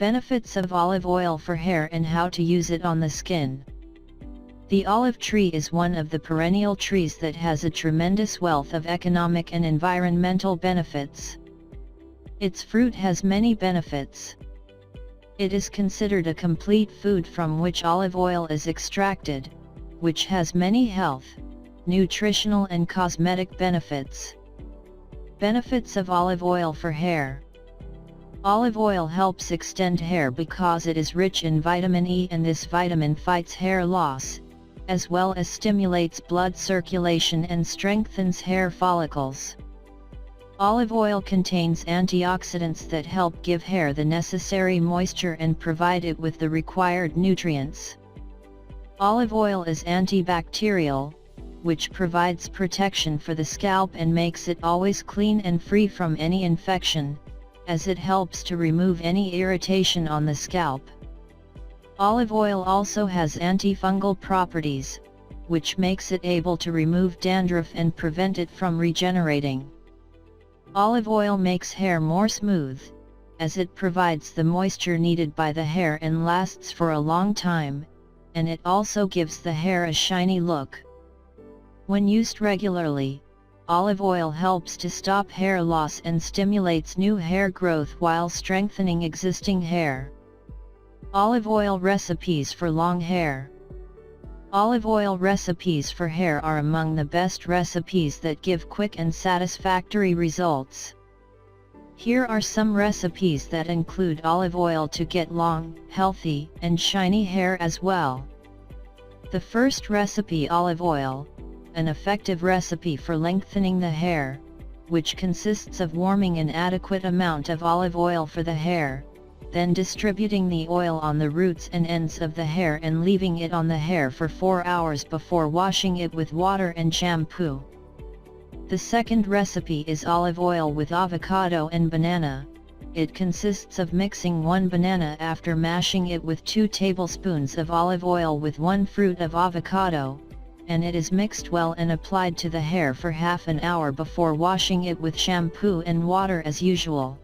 Benefits of olive oil for hair and how to use it on the skin. The olive tree is one of the perennial trees that has a tremendous wealth of economic and environmental benefits. Its fruit has many benefits. It is considered a complete food from which olive oil is extracted, which has many health, nutritional and cosmetic benefits. Benefits of olive oil for hair. Olive oil helps extend hair because it is rich in vitamin E, and this vitamin fights hair loss, as well as stimulates blood circulation and strengthens hair follicles. Olive oil contains antioxidants that help give hair the necessary moisture and provide it with the required nutrients. Olive oil is antibacterial, which provides protection for the scalp and makes it always clean and free from any infection, as it helps to remove any irritation on the scalp. Olive oil also has antifungal properties, which makes it able to remove dandruff and prevent it from regenerating. Olive oil makes hair more smooth, as it provides the moisture needed by the hair and lasts for a long time, and it also gives the hair a shiny look. When used regularly, olive oil helps to stop hair loss and stimulates new hair growth while strengthening existing hair. Olive oil recipes for long hair. Olive oil recipes for hair are among the best recipes that give quick and satisfactory results. Here are some recipes that include olive oil to get long, healthy, and shiny hair as well. The first recipe: olive oil, an effective recipe for lengthening the hair, which consists of warming an adequate amount of olive oil for the hair, then distributing the oil on the roots and ends of the hair and leaving it on the hair for 4 hours before washing it with water and shampoo. The second recipe is olive oil with avocado and banana. It consists of mixing 1 banana after mashing it with 2 tablespoons of olive oil with 1 fruit of avocado, and it is mixed well and applied to the hair for half an hour before washing it with shampoo and water as usual.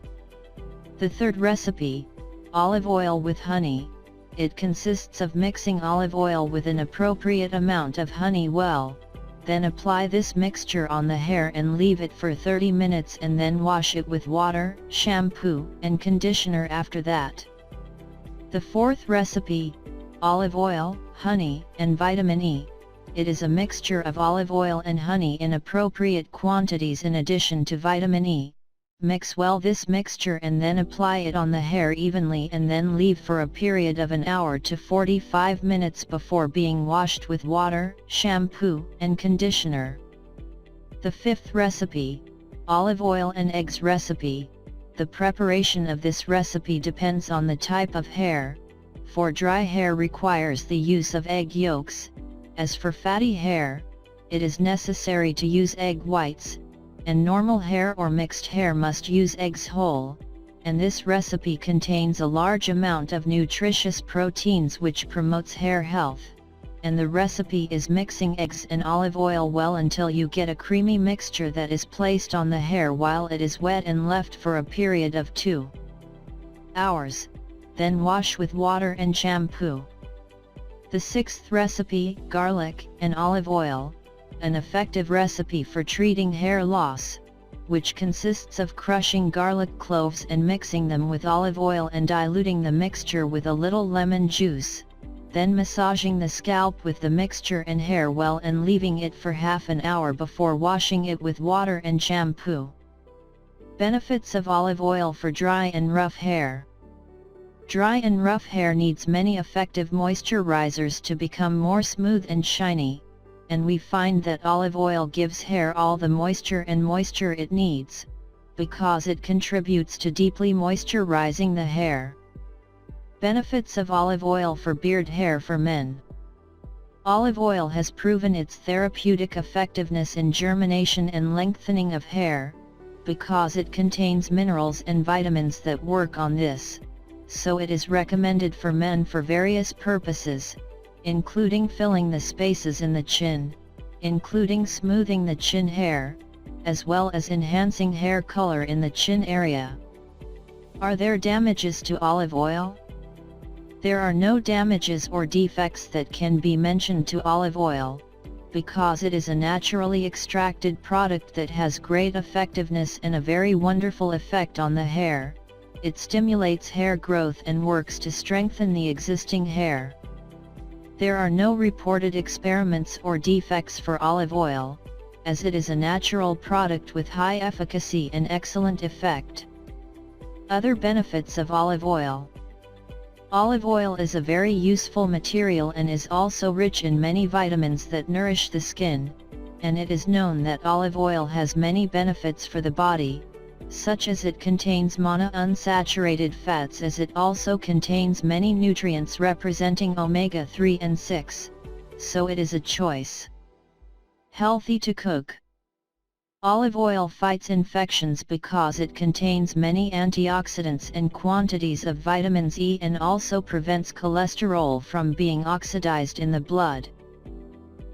The third recipe, olive oil with honey. It consists of mixing olive oil with an appropriate amount of honey well, then apply this mixture on the hair and leave it for 30 minutes and then wash it with water, shampoo, and conditioner after that. The fourth recipe, olive oil, honey, and vitamin E. It is a mixture of olive oil and honey in appropriate quantities in addition to vitamin E. Mix well this mixture and then apply it on the hair evenly and then leave for a period of an hour to 45 minutes before being washed with water, shampoo, and conditioner. The fifth recipe, olive oil and eggs recipe. The preparation of this recipe depends on the type of hair. For dry hair requires the use of egg yolks. As for fatty hair, it is necessary to use egg whites, and normal hair or mixed hair must use eggs whole, and this recipe contains a large amount of nutritious proteins which promotes hair health, and the recipe is mixing eggs and olive oil well until you get a creamy mixture that is placed on the hair while it is wet and left for a period of 2 hours, then wash with water and shampoo. The sixth recipe, garlic and olive oil, an effective recipe for treating hair loss, which consists of crushing garlic cloves and mixing them with olive oil and diluting the mixture with a little lemon juice, then massaging the scalp with the mixture and hair well and leaving it for half an hour before washing it with water and shampoo. Benefits of olive oil for dry and rough hair. Dry and rough hair needs many effective moisturizers to become more smooth and shiny, and we find that olive oil gives hair all the moisture it needs, because it contributes to deeply moisturizing the hair. Benefits of olive oil for beard hair for men. Olive oil has proven its therapeutic effectiveness in germination and lengthening of hair, because it contains minerals and vitamins that work on this. So it is recommended for men for various purposes, including filling the spaces in the chin, including smoothing the chin hair, as well as enhancing hair color in the chin area. Are there damages to olive oil? There are no damages or defects that can be mentioned to olive oil, because it is a naturally extracted product that has great effectiveness and a very wonderful effect on the hair. It stimulates hair growth and works to strengthen the existing hair. There are no reported experiments or defects for olive oil, as it is a natural product with high efficacy and excellent effect. Other benefits of olive oil. Olive oil is a very useful material and is also rich in many vitamins that nourish the skin, and it is known that olive oil has many benefits for the body, such as it contains monounsaturated fats, as it also contains many nutrients representing omega-3 and 6, so it is a choice. Healthy to cook. Olive oil fights infections because it contains many antioxidants and quantities of vitamins E, and also prevents cholesterol from being oxidized in the blood.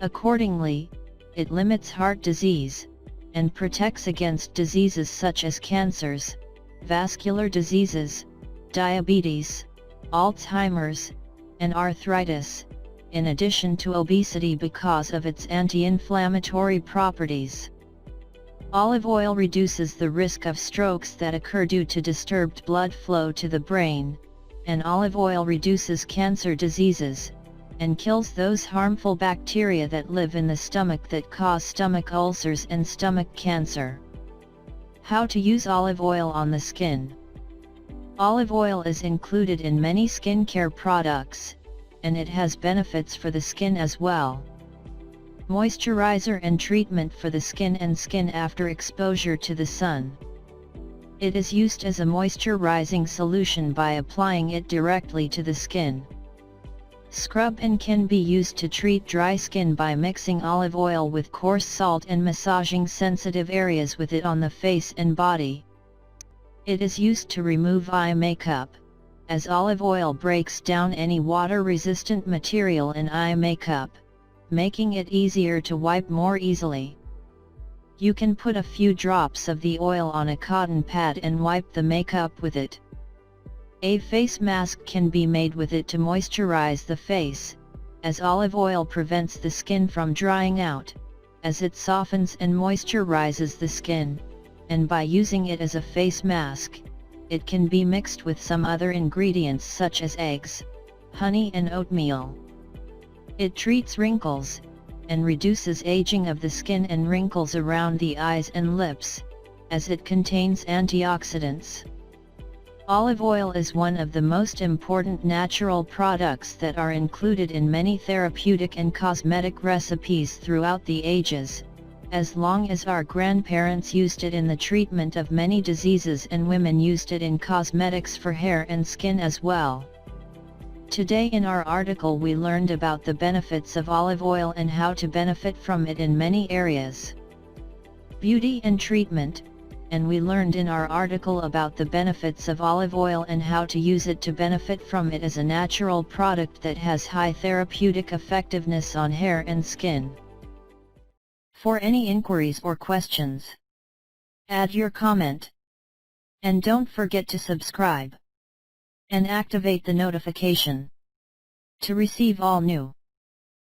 Accordingly, it limits heart disease, and protects against diseases such as cancers, vascular diseases, diabetes, Alzheimer's, and arthritis, in addition to obesity because of its anti-inflammatory properties. Olive oil reduces the risk of strokes that occur due to disturbed blood flow to the brain, and olive oil reduces cancer diseases, and kills those harmful bacteria that live in the stomach that cause stomach ulcers and stomach cancer. How to use olive oil on the skin. Olive oil is included in many skincare products, and it has benefits for the skin as well. Moisturizer and treatment for the skin and skin after exposure to the sun. It is used as a moisturizing solution by applying it directly to the skin. Scrub and can be used to treat dry skin by mixing olive oil with coarse salt and massaging sensitive areas with it on the face and body. It is used to remove eye makeup, as olive oil breaks down any water-resistant material in eye makeup, making it easier to wipe more easily. You can put a few drops of the oil on a cotton pad and wipe the makeup with it. A face mask can be made with it to moisturize the face, as olive oil prevents the skin from drying out, as it softens and moisturizes the skin, and by using it as a face mask, it can be mixed with some other ingredients such as eggs, honey and oatmeal. It treats wrinkles, and reduces aging of the skin and wrinkles around the eyes and lips, as it contains antioxidants. Olive oil is one of the most important natural products that are included in many therapeutic and cosmetic recipes throughout the ages, as long as our grandparents used it in the treatment of many diseases and women used it in cosmetics for hair and skin as well. Today in our article we learned about the benefits of olive oil and how to benefit from it in many areas. Beauty and treatment, and we learned in our article about the benefits of olive oil and how to use it to benefit from it as a natural product that has high therapeutic effectiveness on hair and skin. For any inquiries or questions, add your comment. And don't forget to subscribe and activate the notification to receive all new